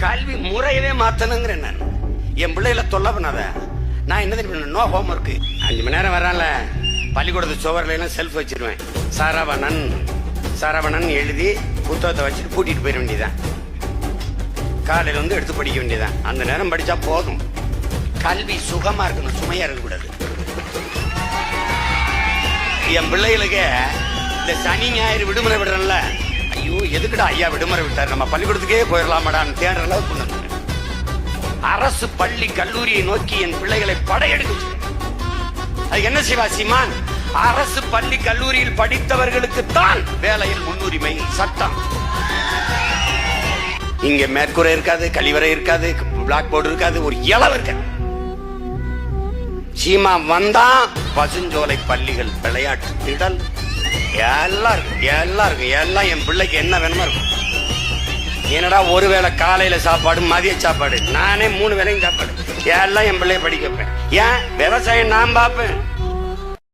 கல்வி முறையவே மாத்தணுங்கிறேன். நான் என் பிள்ளைகளை தொல்லை பண்ணாத. நான் என்ன தெரியும், நோ ஹோம் ஒர்க். 5 மணி நேரம் வரான்ல, பள்ளிக்கூடத்து சுவர்ல எல்லாம் செல்ஃப் வச்சிருவேன். சரவணன் சரவணன் எழுதி புத்தகத்தை வச்சுட்டு கூட்டிட்டு போயிட வேண்டியதான். காலையில வந்து எடுத்து படிக்க வேண்டியதான். அந்த நேரம் படிச்சா போதும். கல்வி சுகமா இருக்கணும், சுமையா இருக்கக்கூடாது. என் பிள்ளைகளுக்கு இந்த சனி ஞாயிறு விடுமுறை விடுறேன்ல, ஐயோ எதுக்குடா ஐயா விடுமுறை விட்டார், நம்ம பள்ளிக்கூடத்துக்கே போயிடலாமாடான்னு தேடுற அளவுக்கு கொண்டு வந்து அரசு பள்ளி கல்லூரியை நோக்கி என் பிள்ளைகளை படையெடுக்க. அது என்ன செய்வா சீமான்? அரசு பள்ளி கல்லூரியில் படித்தவர்களுக்கு தான் வேலையில் முன்னுரிமை சட்டம். இங்க மேற்கூரை இருக்காது, கழிவறை இருக்காது, பிளாக் போர்டு இருக்காது, ஒரு இளவு இருக்காது. சீமா வந்தா பசுஞ்சோலை பள்ளிகள், விளையாட்டு திடல் எல்லாம் இருக்கும். எல்லாம் என் பிள்ளைக்கு என்ன வேணுமோ இருக்கும். என்னடா ஒருவேளை காலையில சாப்பாடு, மதிய சாப்பாடு, நானே 3 வேளையும் சாப்பாடு, எல்லாம் என் பிள்ளைய படிக்க வைப்பேன். ஏன்? விவசாயம் நான் பார்ப்பேன்.